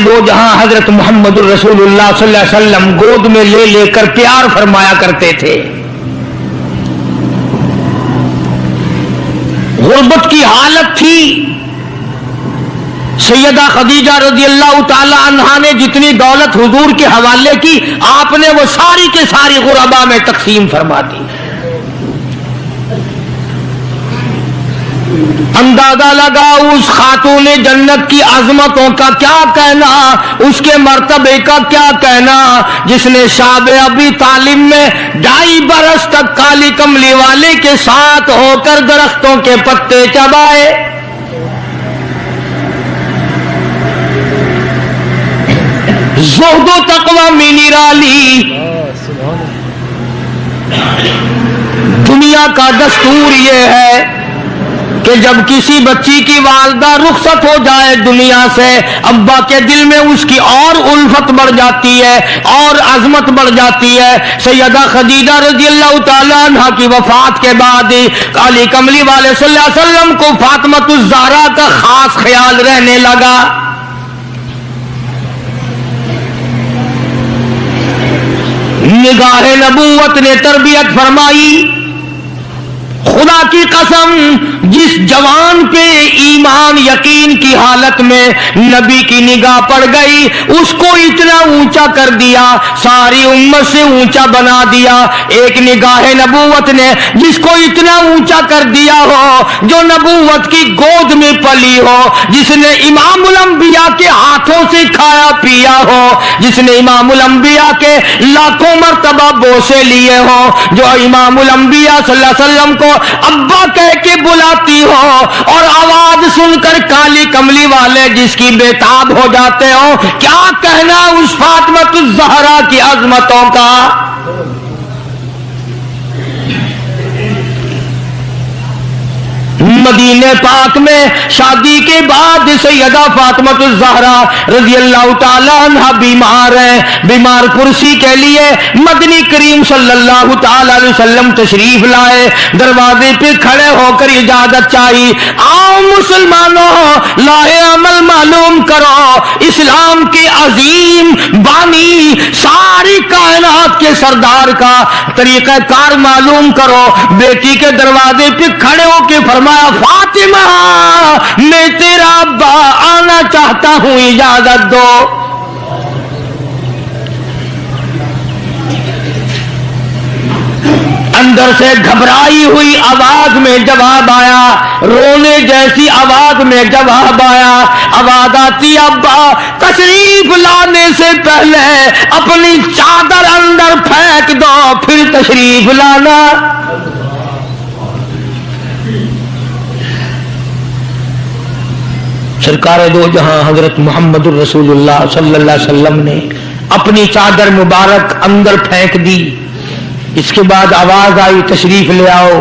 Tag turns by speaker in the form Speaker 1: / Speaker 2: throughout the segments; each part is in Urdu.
Speaker 1: دو جہاں حضرت محمد رسول اللہ صلی اللہ علیہ وسلم گود میں لے لے کر پیار فرمایا کرتے تھے. غربت کی حالت تھی. سیدہ خدیجہ رضی اللہ تعالی عنہا نے جتنی دولت حضور کے حوالے کی آپ نے وہ ساری کے ساری غربا میں تقسیم فرما دی. اندازہ لگا اس خاتون جنت کی عظمتوں کا کیا کہنا, اس کے مرتبے کا کیا کہنا, جس نے شاب ابی طالب میں 2.5 برس تک کالی کملی والے کے ساتھ ہو کر درختوں کے پتے چبائے. زہد و تقوی میں نرالی. دنیا کا دستور یہ ہے کہ جب کسی بچی کی والدہ رخصت ہو جائے دنیا سے, ابا کے دل میں اس کی اور الفت بڑھ جاتی ہے اور عظمت بڑھ جاتی ہے. سیدہ خدیجہ رضی اللہ تعالیٰ عنہ کی وفات کے بعد کالی کملی والے صلی اللہ علیہ وسلم کو فاطمۃ الزہرا کا خاص خیال رہنے لگا. نگاہ نبوت نے تربیت فرمائی. خدا کی قسم جس جوان پہ ایمان یقین کی حالت میں نبی کی نگاہ پڑ گئی اس کو اتنا اونچا کر دیا, ساری امت سے اونچا بنا دیا. ایک نگاہ نبوت نے جس کو اتنا اونچا کر دیا ہو, جو نبوت کی گود میں پلی ہو, جس نے امام الانبیاء کے ہاتھوں سے کھایا پیا ہو, جس نے امام الانبیاء کے لاکھوں مرتبہ بوسے لیے ہو, جو امام الانبیاء صلی اللہ علیہ وسلم کو ابا کہہ کے بلاتی ہو اور آواز سن کر کالی کملی والے جس کی بےتاب ہو جاتے ہو, کیا کہنا اس فاطمۃ الزہرا کی عظمتوں کا. مدینے پاک میں شادی کے بعد سیدہ فاطمۃ الزہرا رضی اللہ تعالیٰ عنہ بیمار ہیں. بیمار کرسی کے لیے مدنی کریم صلی اللہ تعالیٰ علیہ وسلم تشریف لائے. دروازے پہ کھڑے ہو کر اجازت چاہی, آؤ مسلمانوں لاہ عمل معلوم کرو, اسلام کے عظیم بانی ساری کائنات کے سردار کا طریقہ کار معلوم کرو. بیٹی کے دروازے پہ کھڑے ہو کے فرمایا, فاطمہ میں تیرا ابا آنا چاہتا ہوں, اجازت دو. اندر سے گھبرائی ہوئی آواز میں جواب آیا, رونے جیسی آواز میں جواب آیا. آواز آتی, ابا تشریف لانے سے پہلے اپنی چادر اندر پھینک دو پھر تشریف لانا. سرکار دو جہاں حضرت محمد الرسول اللہ صلی اللہ علیہ وسلم نے اپنی چادر مبارک اندر پھینک دی. اس کے بعد آواز آئی, تشریف لے آؤ.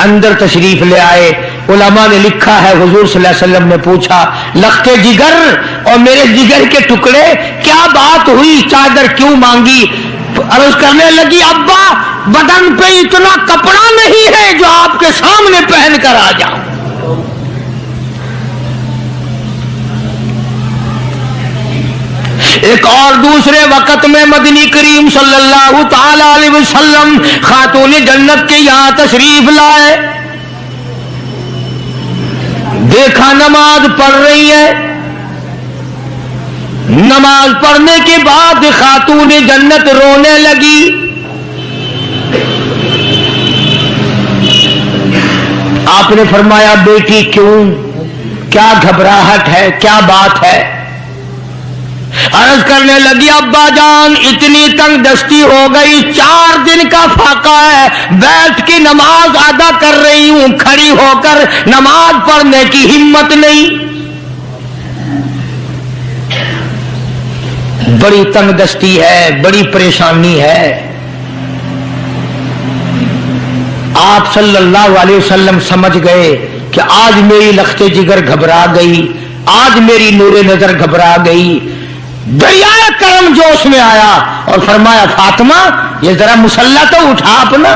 Speaker 1: اندر تشریف لے آئے. علماء نے لکھا ہے حضور صلی اللہ علیہ وسلم نے پوچھا, لخت جگر اور میرے جگر کے ٹکڑے کیا بات ہوئی, چادر کیوں مانگی؟ عرض کرنے لگی, ابا بدن پہ اتنا کپڑا نہیں ہے جو آپ کے سامنے پہن کر آ جاؤں. ایک اور دوسرے وقت میں مدنی کریم صلی اللہ تعالی علیہ وسلم خاتون جنت کے یہاں تشریف لائے. دیکھا نماز پڑھ رہی ہے. نماز پڑھنے کے بعد خاتون جنت رونے لگی. آپ نے فرمایا, بیٹی کیوں, کیا گھبراہٹ ہے, کیا بات ہے؟ عرض کرنے لگی, ابا جان اتنی تنگ دستی ہو گئی, 4 دن کا فاقہ ہے, بیٹھ کے نماز ادا کر رہی ہوں, کھڑی ہو کر نماز پڑھنے کی ہمت نہیں. بڑی تنگ دستی ہے, بڑی پریشانی ہے. آپ صلی اللہ علیہ وسلم سمجھ گئے کہ آج میری لخت جگر گھبرا گئی, آج میری نور نظر گھبرا گئی. دریائے کرم جوش میں آیا اور فرمایا, فاطمہ یہ ذرا مسلح تو اٹھا اپنا.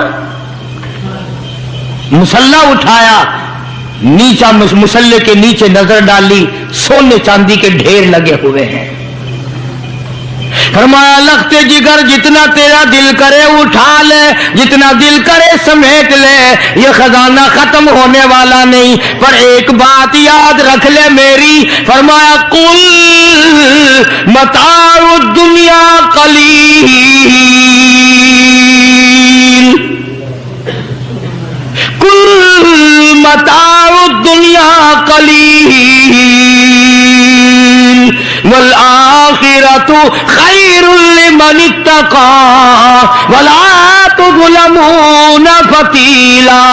Speaker 1: مسلح اٹھایا, نیچا مسلح کے نیچے نظر ڈالی, سونے چاندی کے ڈھیر لگے ہوئے ہیں. فرمایا لخت جگر جتنا تیرا دل کرے اٹھا لے، جتنا دل کرے سمیٹ لے، یہ خزانہ ختم ہونے والا نہیں، پر ایک بات یاد رکھ لے میری۔ فرمایا قل متاع الدنیا قلیل، قل متاع الدنیا قلیل والآخرۃ خیر لمن اتقى ولا تظلمون فتیلا۔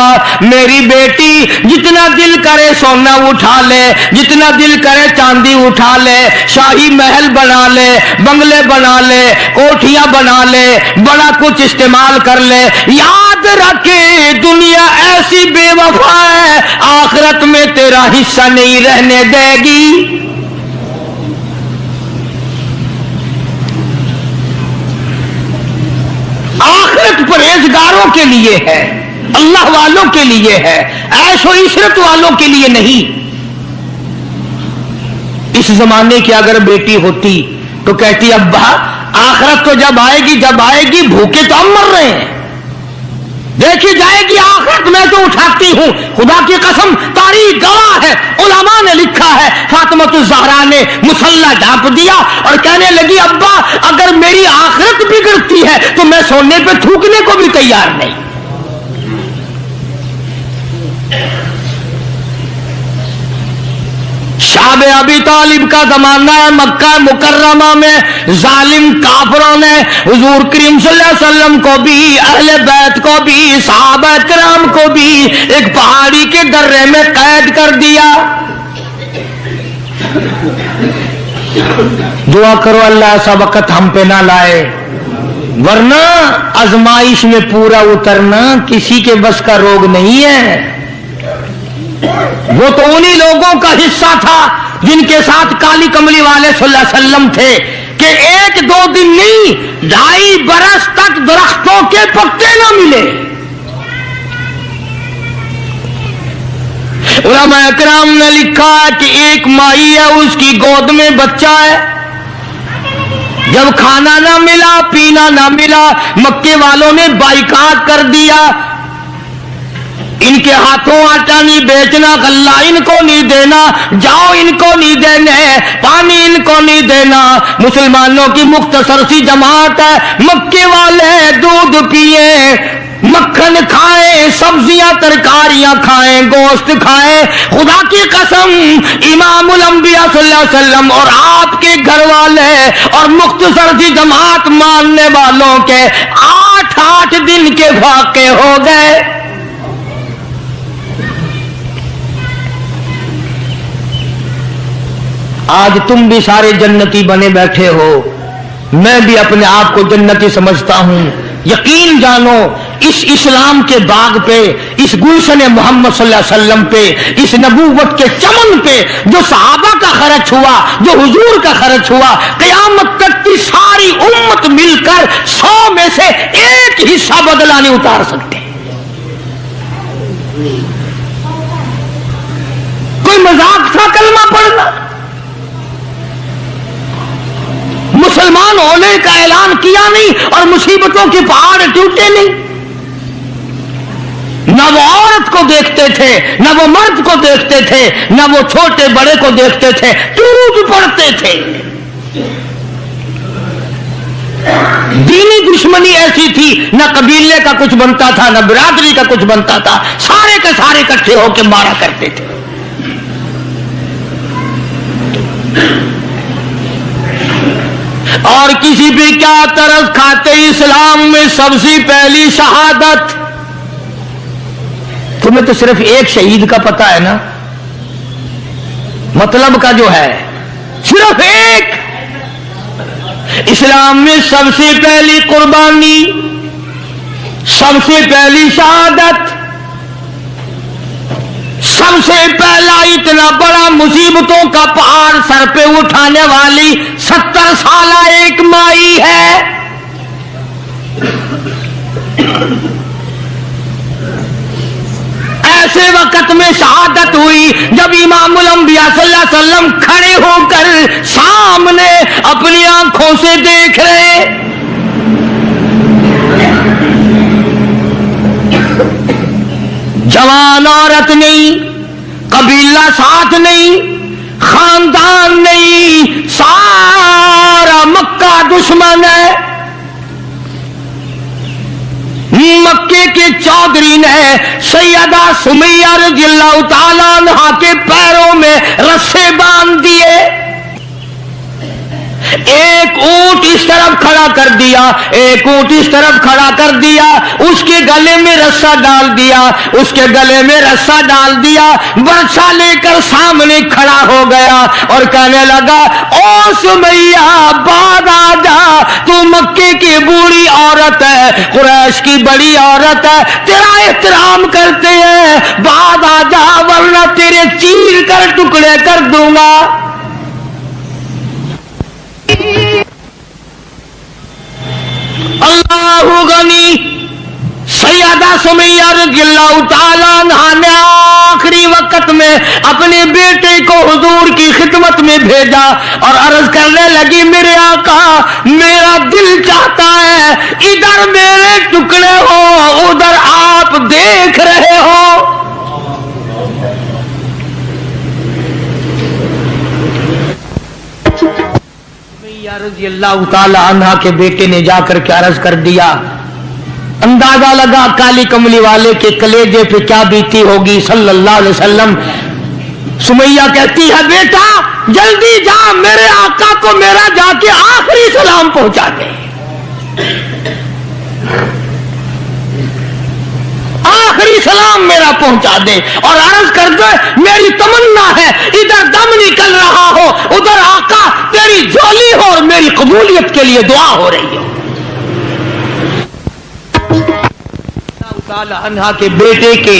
Speaker 1: میری بیٹی جتنا دل کرے سونا اٹھا لے، جتنا دل کرے چاندی اٹھا لے، شاہی محل بنا لے، بنگلے بنا لے، کوٹھیاں بنا لے، بڑا کچھ استعمال کر لے، یاد رکھے دنیا ایسی بے وفا ہے، آخرت میں تیرا حصہ نہیں رہنے دے گی۔ آخرت پرہیزگاروں کے لیے ہے، اللہ والوں کے لیے ہے، عیش و عشرت والوں کے لیے نہیں۔ اس زمانے کی اگر بیٹی ہوتی تو کہتی ابا آخرت تو جب آئے گی بھوکے تو ہم مر رہے ہیں، دیکھی جائے گی آخرت میں تو اٹھاتی ہوں۔ خدا کی قسم تاریخ گواہ ہے، علماء نے لکھا ہے، فاطمۃ الزہرا نے مصلی ڈھانپ دیا اور کہنے لگی ابا اگر میری آخرت بگڑتی ہے تو میں سونے پہ تھوکنے کو بھی تیار نہیں۔ شاب ابی طالب کا زمانہ ہے، مکہ مکرمہ میں ظالم کافروں نے حضور کریم صلی اللہ علیہ وسلم کو بھی، اہل بیت کو بھی، صحابہ کرام کو بھی ایک پہاڑی کے درے میں قید کر دیا۔ دعا کرو اللہ ایسا وقت ہم پہ نہ لائے، ورنہ آزمائش میں پورا اترنا کسی کے بس کا روگ نہیں ہے۔ وہ تو انہی لوگوں کا حصہ تھا جن کے ساتھ کالی کملی والے صلی اللہ علیہ وسلم تھے کہ ایک دو دن نہیں 2.5 برس تک درختوں کے پتے نہ ملے۔ علماء کرام نے لکھا کہ ایک مائی ہے، اس کی گود میں بچہ ہے، جب کھانا نہ ملا پینا نہ ملا مکے والوں نے بائیکاٹ کر دیا، ان کے ہاتھوں آٹا نہیں بیچنا، غلہ ان کو نہیں دینا، جاؤ ان کو نہیں دینے، پانی ان کو نہیں دینا۔ مسلمانوں کی مختصر سی جماعت ہے، مکے والے دودھ پیئے، مکھن کھائیں، سبزیاں ترکاریاں کھائیں، گوشت کھائیں۔ خدا کی قسم امام الانبیاء صلی اللہ علیہ وسلم اور آپ کے گھر والے اور مختصر سی جماعت ماننے والوں کے 8 دن کے واقع ہو گئے۔ آج تم بھی سارے جنتی بنے بیٹھے ہو، میں بھی اپنے آپ کو جنتی سمجھتا ہوں۔ یقین جانو اس اسلام کے باغ پہ، اس گلشن محمد صلی اللہ علیہ وسلم پہ، اس نبوت کے چمن پہ جو صحابہ کا خرچ ہوا، جو حضور کا خرچ ہوا، قیامت تک کی ساری امت مل کر 100 میں سے ایک حصہ بدلہ نہیں اتار سکتے۔ کوئی مذاق تھا کلمہ پڑھنا؟ مسلمان ہونے کا اعلان کیا نہیں اور مصیبتوں کے پہاڑ ٹوٹے نہیں۔ نہ وہ عورت کو دیکھتے تھے، نہ وہ مرد کو دیکھتے تھے، نہ وہ چھوٹے بڑے کو دیکھتے تھے، درود پڑھتے تھے۔ دینی دشمنی ایسی تھی، نہ قبیلے کا کچھ بنتا تھا، نہ برادری کا کچھ بنتا تھا، سارے کے سارے اکٹھے ہو کے مارا کرتے تھے۔ اور کسی بھی کیا طرز کھاتے، اسلام میں سب سے پہلی شہادت۔ تمہیں تو صرف ایک شہید کا پتہ ہے نا، مطلب کا جو ہے صرف ایک۔ اسلام میں سب سے پہلی قربانی، سب سے پہلی شہادت، سب سے پہلا اتنا بڑا مصیبتوں کا پہاڑ سر پہ اٹھانے والی 70 سالہ ایک مائی ہے۔ ایسے وقت میں شہادت ہوئی جب امام الانبیاء صلی اللہ علیہ وسلم کھڑے ہو کر سامنے اپنی آنکھوں سے دیکھ رہے. جوان عورت نہیں، قبیلہ ساتھ نہیں، خاندان نہیں، سارا مکہ دشمن ہے. مکے کے چودھری نے سیدہ سمیہ رضی اللہ تعالیٰ عنہا کے پیروں میں رسے باندھ دیے. ایک اونٹ اس طرف کھڑا کر دیا، ایک اونٹ اس طرف کھڑا کر دیا، اس کے گلے میں رسا ڈال دیا، اس کے گلے میں رسا ڈال دیا، برچھا لے کر سامنے کھڑا ہو گیا اور کہنے لگا او سمیہ بعد آ جا، تو مکے کی بوڑھی عورت ہے، قریش کی بڑی عورت ہے، تیرا احترام کرتے ہیں، بعد آ جا ورنہ تیرے چیر کر ٹکڑے کر دوں گا. اللہ غنی. سیدہ سمیہ رضی اللہ تعالیٰ عنہا نے آخری وقت میں اپنے بیٹے کو حضور کی خدمت میں بھیجا اور عرض کرنے لگی میرے آقا میرا دل چاہتا ہے ادھر میرے ٹکڑے ہو ادھر آپ دیکھ رہے ہو. رضی اللہ تعالی عنہ کے بیٹے نے جا کر کے عرض کر دیا. اندازہ لگا کالی کملی والے کے کلیجے پہ کیا بیتی ہوگی صلی اللہ علیہ وسلم. سمیہ کہتی ہے بیٹا جلدی جا میرے آقا کو میرا جا کے آخری سلام پہنچا دے. آخری سلام میرا پہنچا دے اور عرض کر دے میری تمنا ہے ادھر دم نکل رہا ہو ادھر آقا تیری جھولی ہو اور میری قبولیت کے لیے دعا ہو رہی ہو. عنہا کے بیٹے کے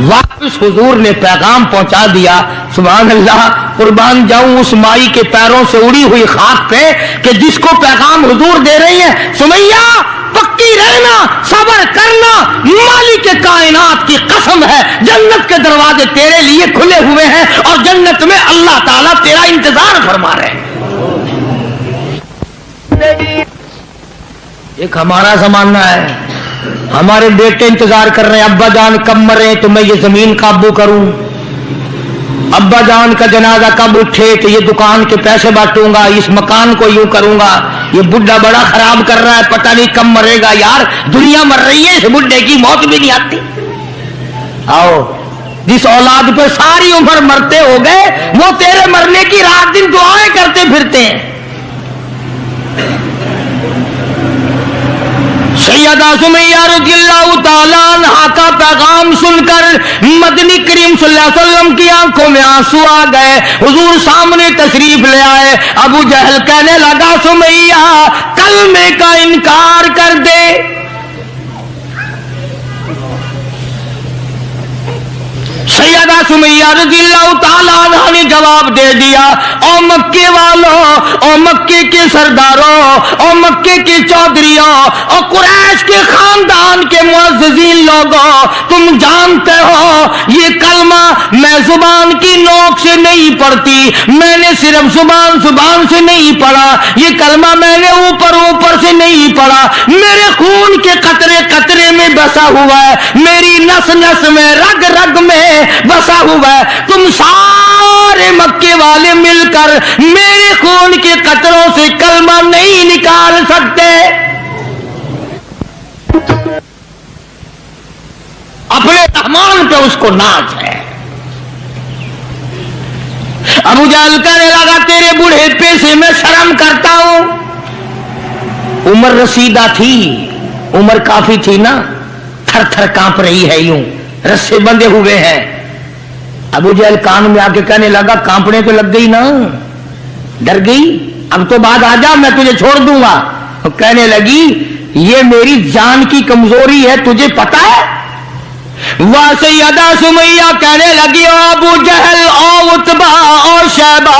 Speaker 1: واپس حضور نے پیغام پہنچا دیا. سبحان اللہ، قربان جاؤں اس مائی کے پیروں سے اڑی ہوئی خاک پہ کہ جس کو پیغام حضور دے رہی ہیں سمیہ پکی رہنا، صبر کرنا، مالک کے کائنات کی قسم ہے جنت کے دروازے تیرے لیے کھلے ہوئے ہیں اور جنت میں اللہ تعالیٰ تیرا انتظار فرما رہے ہیں. ایک ہمارا زمانہ ہے، ہمارے بیٹے انتظار کر رہے ہیں ابا جان کب مرے تو میں یہ زمین قابو کروں، ابا جان کا جنازہ کب اٹھے تو یہ دکان کے پیسے بانٹوں گا، اس مکان کو یوں کروں گا، یہ بڈھا بڑا خراب کر رہا ہے پتہ نہیں کب مرے گا. یار دنیا مر رہی ہے، اس بڈھے کی موت بھی نہیں آتی. آؤ جس اولاد پہ ساری عمر مرتے ہو گئے وہ تیرے مرنے کی رات دن دعائیں کرتے پھرتے ہیں. سیدہ سمیہ رضی اللہ تعالیٰ عنہا کا پیغام سن کر مدنی کریم صلی اللہ علیہ وسلم کی آنکھوں میں آنسو آ گئے. حضور سامنے تشریف لے آئے. ابو جہل کہنے لگا سمیہ کلمے کا انکار کر دے. سیدہ سمیہ رضی اللہ تعالیٰ عنہ نے جواب دے دیا او مکے والوں، او مکے کے سرداروں، او مکے کے چودھریوں، او قریش کے خاندان کے معززین لوگوں، تم جانتے ہو یہ کلمہ میں زبان کی نوک سے نہیں پڑھتی، میں نے صرف زبان سے نہیں پڑھا، یہ کلمہ میں نے اوپر سے نہیں پڑھا، میرے خون کے قطرے قطرے میں بسا ہوا ہے، میری نس نس میں رگ رگ میں بسا ہوا ہے. تم سارے مکے والے مل کر میرے خون کے قطروں سے کلمہ نہیں نکال سکتے. اپنے رحمان پہ اس کو ناز ہے. ابو جہل کہنے لگا تیرے بوڑھے پے سے میں شرم کرتا ہوں. عمر رسیدہ تھی، عمر کافی تھی نا، تھر تھر کانپ رہی ہے، یوں رسے بندھے ہوئے ہیں. ابو جہل کان میں آ کے کہنے لگا کانپنے تو لگ گئی نا، ڈر گئی، اب تو بعد آ جا میں تجھے چھوڑ دوں گا. کہنے لگی یہ میری جان کی کمزوری ہے، تجھے پتا ہے وہاں سیدہ سمیہ کہنے لگی او ابو جہل او عتبہ او شیبہ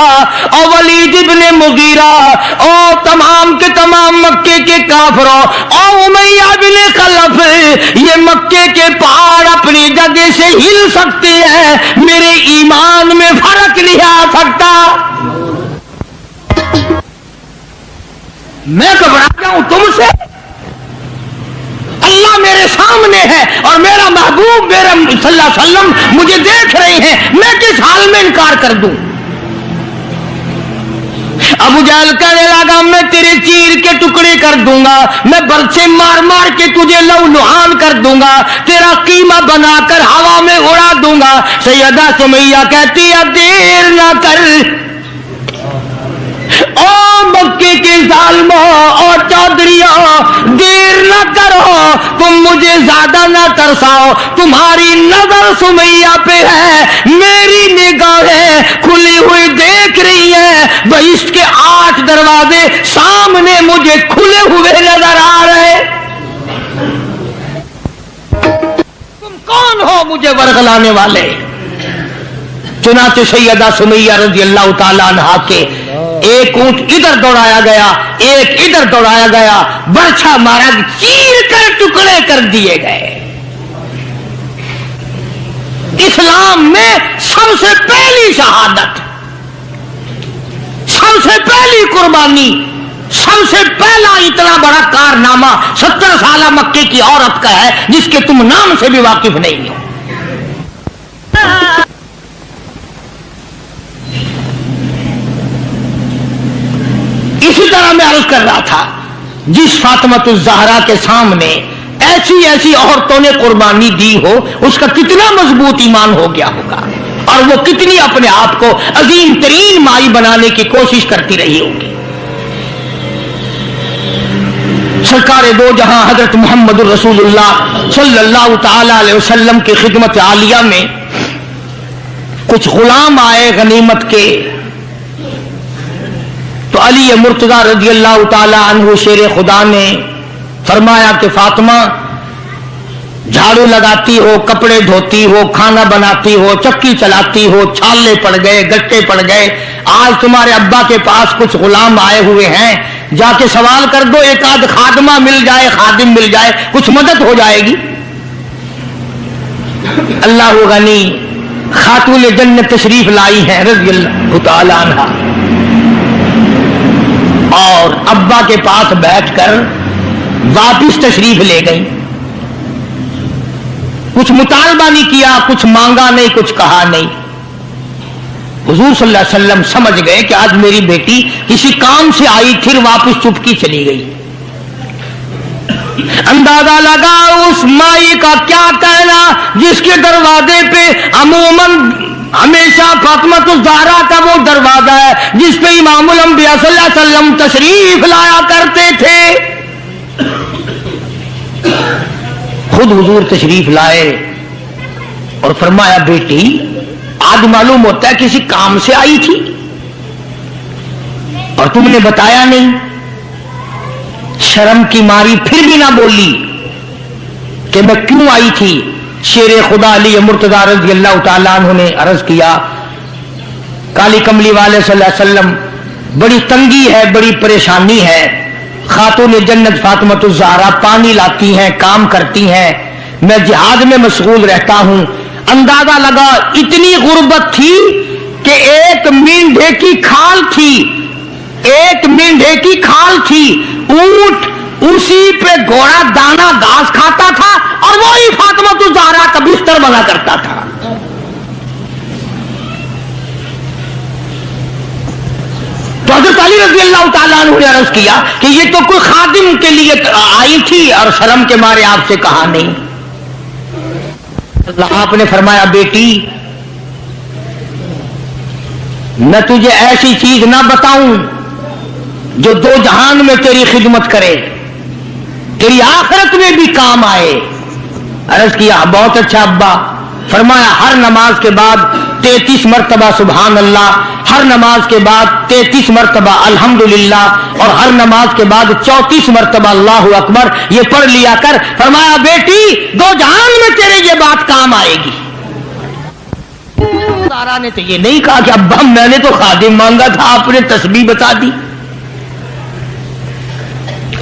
Speaker 1: او ولید ابن مغیرہ او تمام کے تمام مکے کے کافروں او امیہ بن خلف، یہ مکے کے پہاڑ اپنی جگہ سے ہل سکتے ہیں، میرے ایمان میں فرق نہیں آ سکتا۔ میں گھبرا جاؤں تم سے؟ اللہ میرے سامنے ہے اور میرا محبوب میرا صلی اللہ علیہ وسلم مجھے دیکھ رہے ہیں، میں کس حال میں انکار کر دوں؟ ابو جہل کہنے لگا میں تیرے چیر کے ٹکڑے کر دوں گا، میں برچے مار مار کے تجھے لو لہان کر دوں گا، تیرا قیمہ بنا کر ہوا میں اڑا دوں گا۔ سیدہ سمیہ کہتی ہے دیر نہ کر او مکے کے ظالموں اور چودھریوں، دیر نہ کرو، تم مجھے زیادہ نہ ترساؤ، تمہاری نظر سمیہ پہ ہے، میری نگاہیں کھلی ہوئی دیکھ رہی ہیں، بہشت کے 8 دروازے سامنے مجھے کھلے ہوئے نظر آ رہے، تم کون ہو مجھے ورغلانے والے؟ چنانچہ سیدہ سمیہ رضی اللہ تعالی عنہا کے ایک اونٹ ادھر دوڑایا گیا، ایک ادھر دوڑایا گیا، برچھا مارا، چیر کر ٹکڑے کر دیے گئے۔ اسلام میں سب سے پہلی شہادت، سب سے پہلی قربانی، سب سے پہلا اتنا بڑا کارنامہ 70 سالہ مکے کی عورت کا ہے جس کے تم نام سے بھی واقف نہیں ہو۔ اسی طرح میں عرض کر رہا تھا، جس فاطمۃ الزہرا کے سامنے ایسی ایسی عورتوں نے قربانی دی ہو، اس کا کتنا مضبوط ایمان ہو گیا ہوگا، اور وہ کتنی اپنے آپ کو عظیم ترین مائی بنانے کی کوشش کرتی رہی ہوگی۔ سرکار دو جہاں حضرت محمد الرسول اللہ صلی اللہ تعالی علیہ وسلم کی خدمت عالیہ میں کچھ غلام آئے غنیمت کے، تو علی مرتضی رضی اللہ تعالی عنہ شیر خدا نے فرمایا کہ فاطمہ جھاڑو لگاتی ہو، کپڑے دھوتی ہو، کھانا بناتی ہو، چکی چلاتی ہو، چھالے پڑ گئے، گٹے پڑ گئے، آج تمہارے ابا کے پاس کچھ غلام آئے ہوئے ہیں، جا کے سوال کر دو، ایک آدھ خادمہ مل جائے، خادم مل جائے، کچھ مدد ہو جائے گی۔ اللہ غنی خاتون جنت تشریف لائی ہیں رضی اللہ تعالی عنہا، اور ابا کے پاس بیٹھ کر واپس تشریف لے گئی، کچھ مطالبہ نہیں کیا، کچھ مانگا نہیں، کچھ کہا نہیں۔ حضور صلی اللہ علیہ وسلم سمجھ گئے کہ آج میری بیٹی کسی کام سے آئی، پھر واپس چپکی چلی گئی۔ اندازہ لگا اس مائی کا کیا کہنا جس کے دروازے پہ عموماً ہمیشہ فاطمۃ الزہرا کا وہ دروازہ ہے جس پہ امام الانبیاء صلی اللہ علیہ وسلم تشریف لایا کرتے تھے۔ خود حضور تشریف لائے اور فرمایا بیٹی آج معلوم ہوتا ہے کسی کام سے آئی تھی اور تم نے بتایا نہیں۔ شرم کی ماری پھر بھی نہ بولی کہ میں کیوں آئی تھی۔ شیر خدا علی مرتضی رضی اللہ تعالیٰ عنہ نے عرض کیا کالی کملی والے صلی اللہ علیہ وسلم بڑی تنگی ہے، بڑی پریشانی ہے، خاتون جنت فاطمۃ الزہرا پانی لاتی ہیں، کام کرتی ہیں، میں جہاد میں مشغول رہتا ہوں۔ اندازہ لگا اتنی غربت تھی کہ ایک مینڈھے کی کھال تھی، ایک مینڈھے کی کھال تھی، اونٹ اسی پہ گھوڑا دانا گھاس کھاتا تھا اور وہی فاطمۃ الزہرا کا بستر بنا کرتا تھا۔ تو حضرت علی رضی اللہ تعالیٰ عنہ نے عرض کیا کہ یہ تو کوئی خادم کے لیے آئی تھی اور شرم کے مارے آپ سے کہا نہیں۔ آپ نے فرمایا بیٹی میں تجھے ایسی چیز نہ بتاؤں جو دو جہان میں تیری خدمت کرے، تیری آخرت میں بھی کام آئے۔ عرض کیا بہت اچھا ابا۔ فرمایا ہر نماز کے بعد 33 مرتبہ سبحان اللہ، ہر نماز کے بعد 33 مرتبہ الحمدللہ، اور ہر نماز کے بعد 34 مرتبہ اللہ اکبر، یہ پڑھ لیا کر۔ فرمایا بیٹی دو جہان میں تیرے یہ بات کام آئے گی۔ سارا نے تو یہ نہیں کہا کہ ابا میں نے تو خادم مانگا تھا، آپ نے تسبیح بتا دی،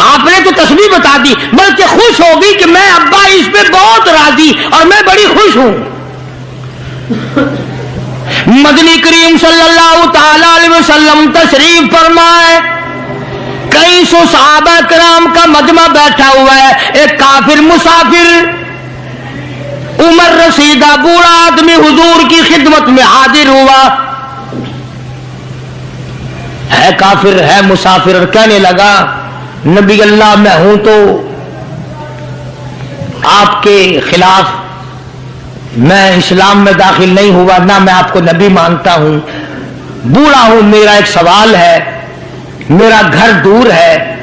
Speaker 1: آپ نے تو تسبیح بتا دی، بلکہ خوش ہوگی کہ میں ابا اس پہ بہت راضی اور میں بڑی خوش ہوں۔ مدنی کریم صلی اللہ تعالی علیہ وسلم تشریف فرمائے، کئی سو صحابہ کرام کا مجمع بیٹھا ہوا ہے، ایک کافر مسافر عمر رسیدہ بوڑھا آدمی حضور کی خدمت میں حاضر ہوا، ہے کافر ہے مسافر، اور کہنے لگا نبی اللہ میں ہوں تو آپ کے خلاف میں اسلام میں داخل نہیں ہوا، نہ میں آپ کو نبی مانتا ہوں، بوڑھا ہوں، میرا ایک سوال ہے، میرا گھر دور ہے،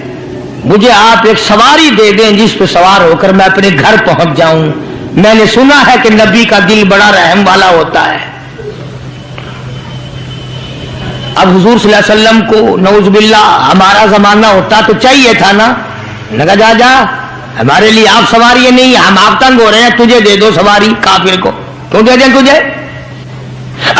Speaker 1: مجھے آپ ایک سواری دے دیں جس پہ سوار ہو کر میں اپنے گھر پہنچ جاؤں، میں نے سنا ہے کہ نبی کا دل بڑا رحم والا ہوتا ہے۔ اب حضور صلی اللہ علیہ وسلم کو نعوذ باللہ ہمارا زمانہ ہوتا تو چاہیے تھا نا، لگا جا جا ہمارے لیے آپ سواری نہیں، ہم آپ تنگ ہو رہے ہیں، تجھے دے دو سواری، کافر کو کیوں دے دیں تجھے؟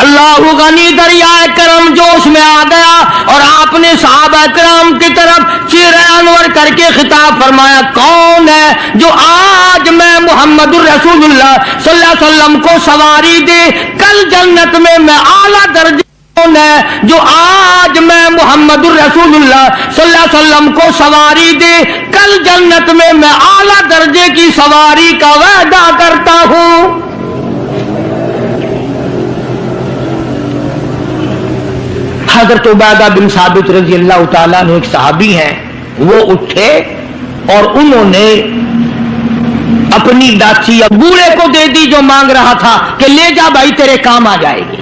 Speaker 1: اللہ غنی دریائے کرم جوش میں آ گیا اور آپ نے صحابہ کرام کی طرف چہرہ انور کر کے خطاب فرمایا، کون ہے جو آج میں محمد الرسول اللہ صلی اللہ علیہ وسلم کو سواری دے کل جنت میں اعلیٰ درجے، کون ہے جو آج میں محمد الرسول اللہ صلی اللہ علیہ وسلم کو سواری دے کل جنت میں اعلیٰ درجے کی سواری کا وعدہ کرتا ہوں۔ حضرت عبادہ بن ثابت رضی اللہ تعالیٰ عنہ ایک صحابی ہیں، وہ اٹھے اور انہوں نے اپنی ڈاچی بوڑھے کو دے دی جو مانگ رہا تھا کہ لے جا بھائی تیرے کام آ جائے گی۔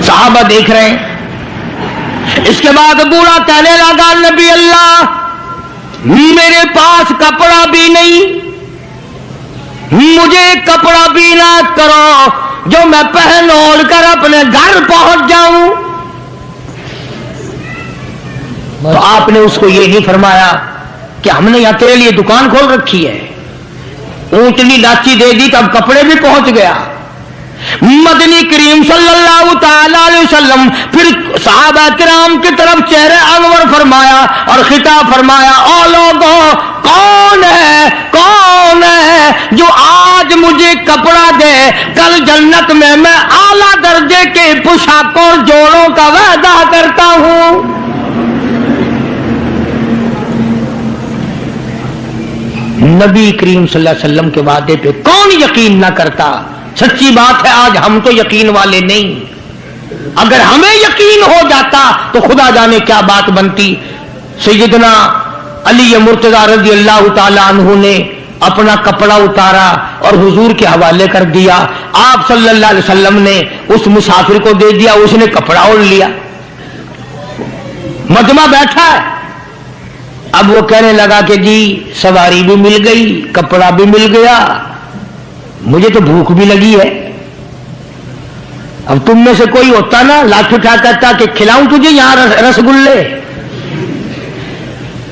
Speaker 1: صحابہ دیکھ رہے ہیں، اس کے بعد بوڑھا کہنے لگا نبی اللہ میرے پاس کپڑا بھی نہیں، مجھے کپڑا بھی نہ کرو جو میں پہن اوڑھ کر اپنے گھر پہنچ جاؤں۔ تو آپ نے اس کو یہ نہیں فرمایا کہ ہم نے یہاں تیرے لیے دکان کھول رکھی ہے، اونٹنی ڈاچی دے دی تو اب کپڑے بھی پہنچ گیا۔ مدنی کریم صلی اللہ تعالی علیہ وسلم پھر صحابہ کرام کی طرف چہرہ انور فرمایا اور خطاب فرمایا، او لوگوں کون ہے جو آج مجھے کپڑا دے کل جنت میں اعلیٰ درجے کے پوشاکوں جوڑوں کا وعدہ کرتا ہوں۔ نبی کریم صلی اللہ علیہ وسلم کے وعدے پہ کون یقین نہ کرتا؟ سچی بات ہے آج ہم تو یقین والے نہیں، اگر ہمیں یقین ہو جاتا تو خدا جانے کیا بات بنتی۔ سیدنا علی مرتضی رضی اللہ تعالی عنہ نے اپنا کپڑا اتارا اور حضور کے حوالے کر دیا، آپ صلی اللہ علیہ وسلم نے اس مسافر کو دے دیا، اس نے کپڑا اوڑھ لیا، مجمع بیٹھا ہے۔ اب وہ کہنے لگا کہ جی سواری بھی مل گئی، کپڑا بھی مل گیا، مجھے تو بھوک بھی لگی ہے۔ اب تم میں سے کوئی ہوتا نا لاٹھی اٹھا کہتا کہ کھلاؤں تجھے یہاں رسگلے،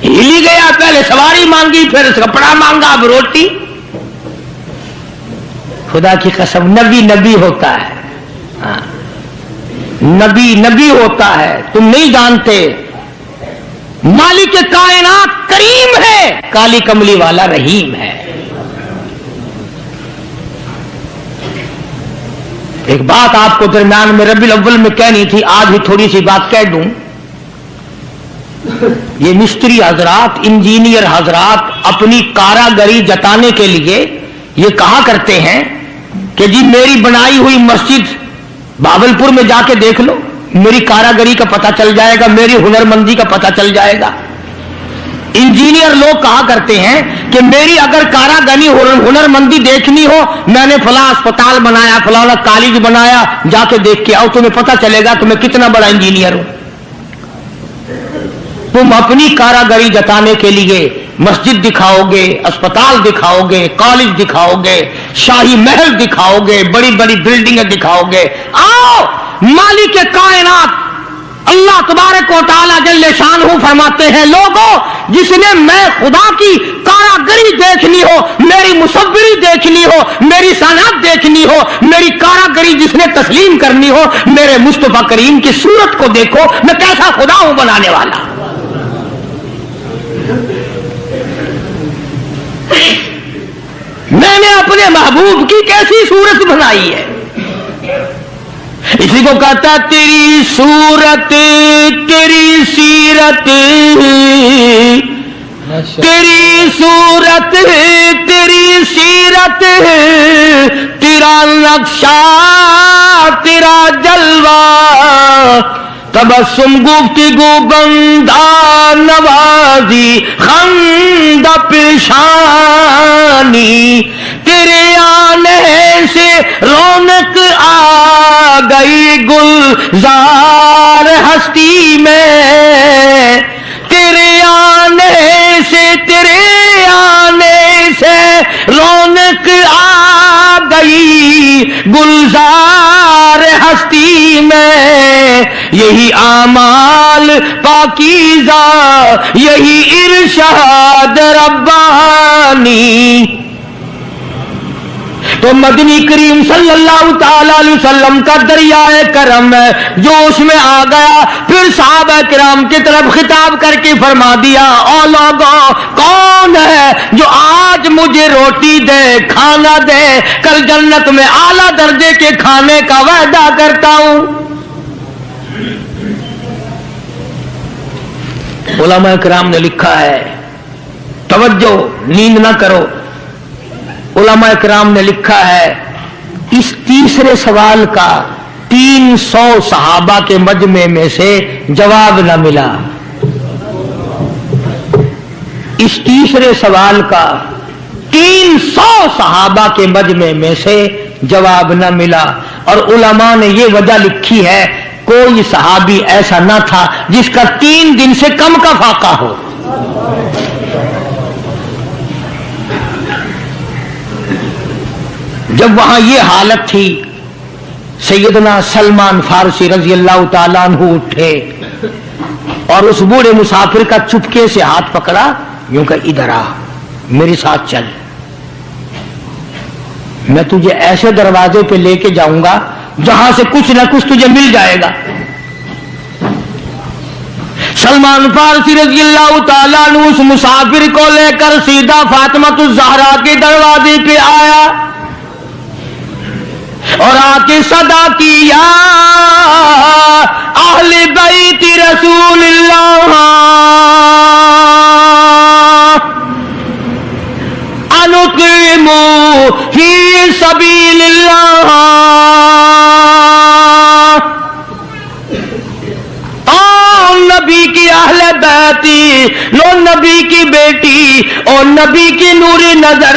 Speaker 1: ہلی گیا، پہلے سواری مانگی پھر کپڑا مانگا اب روٹی۔ خدا کی قسم نبی ہوتا ہے، نبی ہوتا ہے، تم نہیں جانتے۔ مالک کائنات کریم ہے، کالی کملی والا رحیم ہے۔ ایک بات آپ کو درمیان میں ربیع الاول میں کہنی تھی، آج ہی تھوڑی سی بات کہہ دوں۔ یہ مستری حضرات، انجینئر حضرات اپنی کاراگری جتانے کے لیے یہ کہا کرتے ہیں کہ جی میری بنائی ہوئی مسجد بھاولپور میں جا کے دیکھ لو، میری کاراگری کا پتہ چل جائے گا، میری ہنرمندی کا پتہ چل جائے گا۔ انجینئر لوگ کہا کرتے ہیں کہ میری اگر کاراگری ہنرمندی دیکھنی ہو، میں نے فلاں اسپتال بنایا، فلاں کالج بنایا، جا کے دیکھ کے آؤ، تمہیں پتہ چلے گا کہ میں کتنا بڑا انجینئر ہوں۔ تم اپنی کاراگری جتانے کے لیے مسجد دکھاؤ گے، اسپتال دکھاؤ گے، کالج دکھاؤ گے، شاہی محل دکھاؤ گے، بڑی بڑی بلڈنگیں دکھاؤ گے. آؤ مالک کائنات اللہ تبارک و تعالیٰ جل شانہ فرماتے ہیں لوگوں جس نے میں خدا کی کاراگری دیکھنی ہو، میری مصوری دیکھنی ہو، میری صنعت دیکھنی ہو، میری کاراگری جس نے تسلیم کرنی ہو، میرے مصطفیٰ کریم کی صورت کو دیکھو میں کیسا خدا ہوں بنانے والا. میں نے اپنے محبوب کی کیسی صورت بنائی ہے. اسی کو کہتا تیری صورت تیری سیرت، تیری صورت تیری سیرت، تیرا نقشہ تیرا جلوہ، تبسم گفتگو بندہ نوازی خندہ پیشانی، تیرے آنے سے رونق آ گئی گلزار ہستی میں، تیرے آنے سے رونق آ گئی گلزار ہستی میں. یہی اعمال پاکیزہ یہی ارشاد ربانی. تو مدنی کریم صلی اللہ تعالی علیہ وسلم کا دریائے کرم ہے جو اس میں آ گیا. پھر صحابہ کرام کی طرف خطاب کر کے فرما دیا او لوگوں کون ہے جو آج مجھے روٹی دے کھانا دے، کل جنت میں اعلیٰ درجے کے کھانے کا وعدہ کرتا ہوں. علماء کرام نے لکھا ہے، توجہ نیند نہ کرو، علماء کرام نے لکھا ہے اس تیسرے سوال کا 300 صحابہ کے مجمع میں سے جواب نہ ملا. اس تیسرے سوال کا 300 صحابہ کے مجمع میں سے جواب نہ ملا. اور علماء نے یہ وجہ لکھی ہے کوئی صحابی ایسا نہ تھا جس کا 3 دن سے کم کا فاقہ ہو. جب وہاں یہ حالت تھی سیدنا سلمان فارسی رضی اللہ تعالیٰ عنہ اٹھے اور اس بوڑھے مسافر کا چپکے سے ہاتھ پکڑا، یوں کہ ادھر آ میرے ساتھ چل، میں تجھے ایسے دروازے پہ لے کے جاؤں گا جہاں سے کچھ نہ کچھ تجھے مل جائے گا. سلمان فارسی رضی اللہ تعالیٰ عنہ اس مسافر کو لے کر سیدھا فاطمۃ الزہرا کے دروازے پہ آیا اور آ کے صدا کی یا اہل بیت رسول اللہ انقیموا فی سبیل اللہ، نبی کی اہل بیتی، لو نبی کی بیٹی اور نبی کی نوری نظر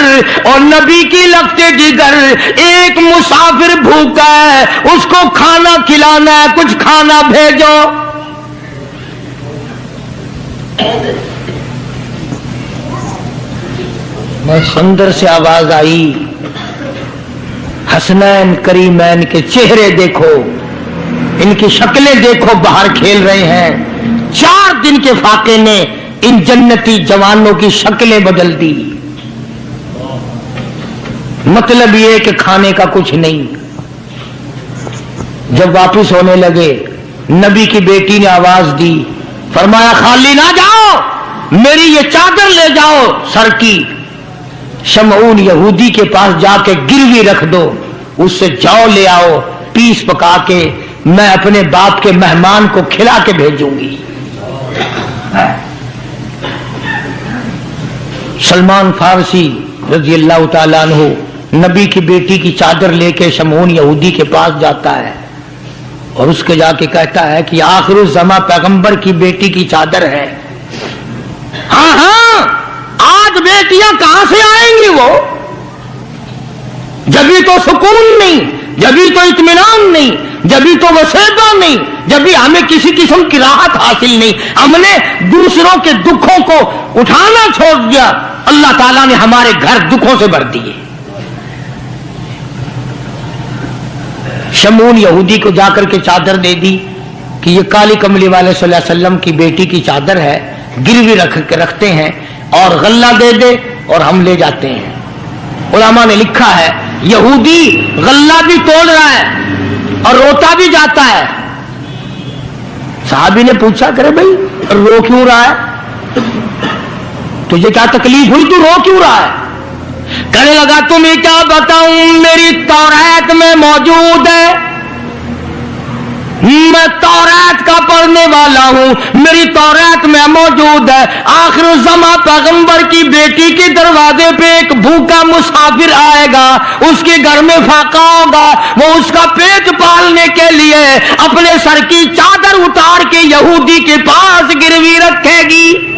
Speaker 1: اور نبی کی لگتے جگر، ایک مسافر بھوکا ہے اس کو کھانا کھلانا ہے، کچھ کھانا بھیجو. اندر سے آواز آئی حسنین کریمین کے چہرے دیکھو، ان کی شکلیں دیکھو، باہر کھیل رہے ہیں. 4 دن کے فاقے نے ان جنتی جوانوں کی شکلیں بدل دی. مطلب یہ کہ کھانے کا کچھ نہیں. جب واپس ہونے لگے نبی کی بیٹی نے آواز دی، فرمایا خالی نہ جاؤ، میری یہ چادر لے جاؤ سر کی، شمعون یہودی کے پاس جا کے گروی رکھ دو، اس سے جو لے آؤ پیس پکا کے میں اپنے باپ کے مہمان کو کھلا کے بھیجوں گی. سلمان فارسی رضی اللہ تعالیٰ عنہ نبی کی بیٹی کی چادر لے کے شمعون یہودی کے پاس جاتا ہے اور اس کے جا کے کہتا ہے کہ آخر الزماں پیغمبر کی بیٹی کی چادر ہے. ہاں ہاں آج بیٹیاں کہاں سے آئیں گی؟ وہ جبھی تو سکون نہیں، جبھی تو اطمینان نہیں، جبھی تو وسعت نہیں، جبھی ہمیں کسی قسم کی راحت حاصل نہیں، ہم نے دوسروں کے دکھوں کو اٹھانا چھوڑ دیا، اللہ تعالیٰ نے ہمارے گھر دکھوں سے بھر دیے۔ شمون یہودی کو جا کر کے چادر دے دی کہ یہ کالی کملی والے صلی اللہ علیہ وسلم کی بیٹی کی چادر ہے، گروی رکھ کے رکھتے ہیں اور غلہ دے دے اور ہم لے جاتے ہیں۔ علماء نے لکھا ہے یہودی غلہ بھی توڑ رہا ہے اور روتا بھی جاتا ہے۔ صحابی نے پوچھا کرے بھائی رو کیوں رہا ہے، تجھے کیا تکلیف ہوئی، تو رو کیوں رہا ہے؟ کہنے لگا تمہیں کیا بتاؤں، میری تورات میں موجود ہے، میں تورات کا پڑھنے والا ہوں، میری تورات میں موجود ہے آخر الزمان پیغمبر کی بیٹی کے دروازے پہ ایک بھوکا مسافر آئے گا، اس کے گھر میں فاقہ ہوگا، وہ اس کا پیٹ پالنے کے لیے اپنے سر کی چادر اتار کے یہودی کے پاس گروی رکھے گی۔